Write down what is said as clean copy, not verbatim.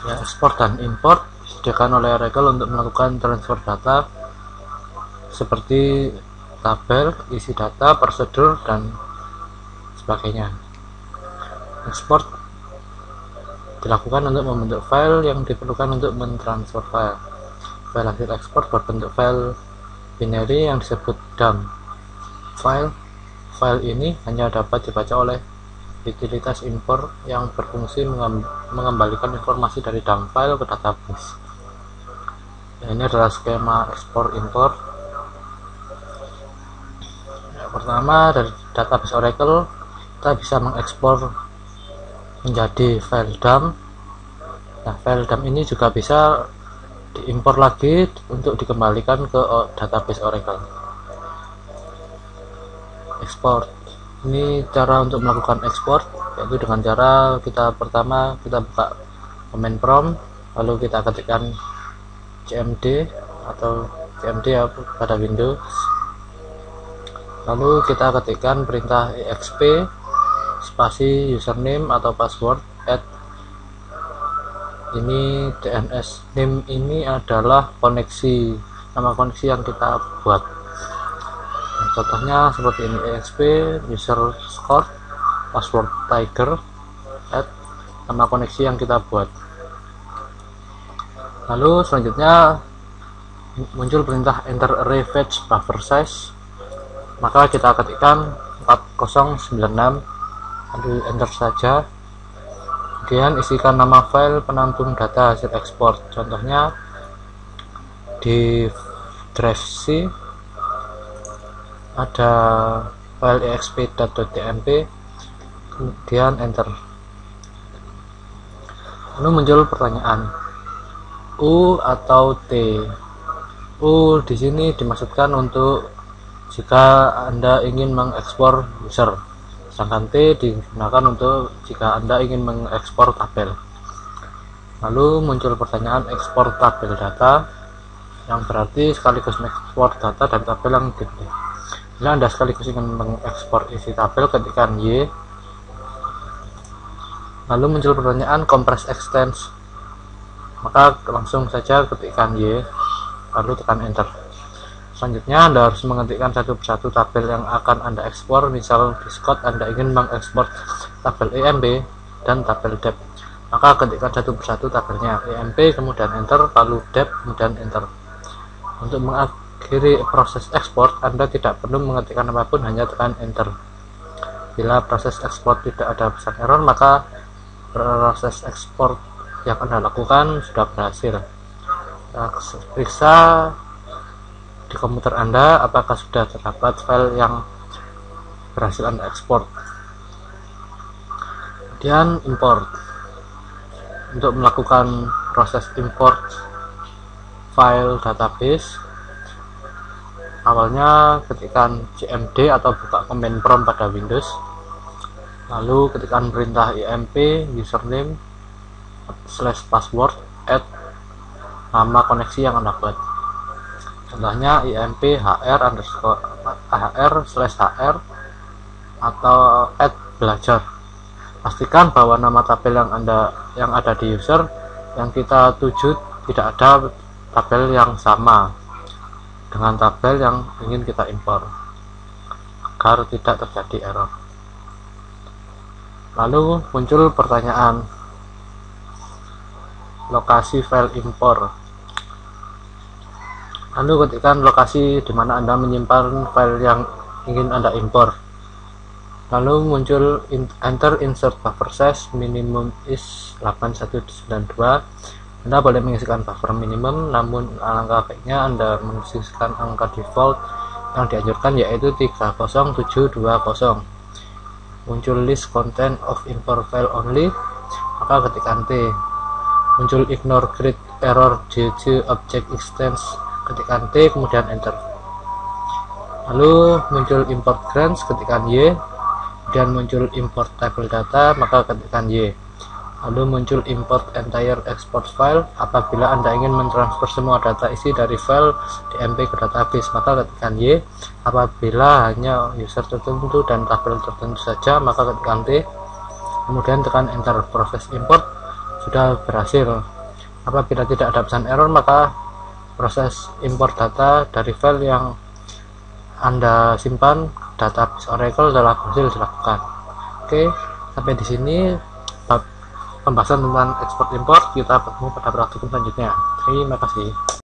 Ya, ekspor dan import disediakan oleh Oracle untuk melakukan transfer data seperti tabel, isi data, prosedur, dan sebagainya. Ekspor dilakukan untuk membentuk file yang diperlukan untuk mentransfer file. File hasil ekspor berbentuk file binary yang disebut DUM file. File ini hanya dapat dibaca oleh utilitas import yang berfungsi mengembalikan informasi dari DUM file ke database. Ini adalah skema ekspor import. Yang pertama, dari database Oracle kita bisa mengekspor menjadi file DUM. Nah, file DUM ini juga bisa diimpor lagi untuk dikembalikan ke database Oracle. Ekspor ini cara untuk melakukan ekspor, yaitu dengan cara pertama kita buka command prompt, lalu kita ketikkan cmd atau cmd ya pada Windows, lalu kita ketikkan perintah exp spasi username atau password add. Ini DNS name ini adalah koneksi, nama koneksi yang kita buat. Nah, contohnya seperti ini, exp user score password tiger add nama koneksi yang kita buat. Lalu selanjutnya muncul perintah enter array fetch buffer size, maka kita ketikkan 4096 lalu enter saja. Kemudian isikan nama file penampung data hasil ekspor, contohnya di drive C ada file exp.tmp, kemudian enter. Lalu muncul pertanyaan, U atau T? U di sini dimaksudkan untuk jika Anda ingin mengekspor user, sedangkan T digunakan untuk jika Anda ingin mengekspor tabel. Lalu muncul pertanyaan ekspor tabel data, yang berarti sekaligus mengekspor data dari tabel yang dipilih. Bila Anda sekaligus ingin mengekspor isi tabel, ketikkan Y. Lalu muncul pertanyaan compress extends, maka langsung saja ketikkan Y lalu tekan enter. Selanjutnya Anda harus mengetikkan satu persatu tabel yang akan Anda ekspor. Misal di Scott Anda ingin mengekspor tabel EMP dan tabel dep, maka ketikkan satu persatu tabelnya, EMP kemudian enter, lalu dep kemudian enter. Untuk mengakhiri proses ekspor, Anda tidak perlu mengetikkan apapun, hanya tekan enter. Bila proses ekspor tidak ada pesan error, maka proses ekspor yang Anda lakukan sudah berhasil. Periksa di komputer Anda apakah sudah terdapat file yang berhasil Anda ekspor. Kemudian import. Untuk melakukan proses import file database, awalnya ketikkan cmd atau buka command prompt pada Windows, lalu ketikkan perintah imp username / password add nama koneksi yang Anda buat, contohnya imp hr/hr atau add belajar. Pastikan bahwa nama tabel yang ada di user yang kita tuju tidak ada tabel yang sama dengan tabel yang ingin kita impor agar tidak terjadi error. Lalu muncul pertanyaan lokasi file impor. Lalu ketikkan lokasi di mana Anda menyimpan file yang ingin Anda impor. Lalu muncul enter insert buffer size minimum is 8192. Anda boleh mengisikan buffer minimum, namun alangkah baiknya Anda mengisikan angka default yang dianjurkan, yaitu 30720. Muncul list content of import file only, maka ketikkan T. Muncul ignore grid error due to object extends, ketikkan T kemudian enter. Lalu muncul import grants, ketikkan Y. Kemudian muncul import table data, maka ketikkan Y. Lalu muncul import entire export file. Apabila Anda ingin mentransfer semua data isi dari file DMP ke database, maka ketikkan Y. Apabila hanya user tertentu dan tabel tertentu saja, maka ketikkan T. Kemudian tekan enter. Proses import sudah berhasil. Apabila tidak ada pesan error, maka proses import data dari file yang Anda simpan database Oracle telah berhasil dilakukan. Oke, sampai di sini pembahasan tentang ekspor import. Kita bertemu pada praktikum selanjutnya. Terima kasih.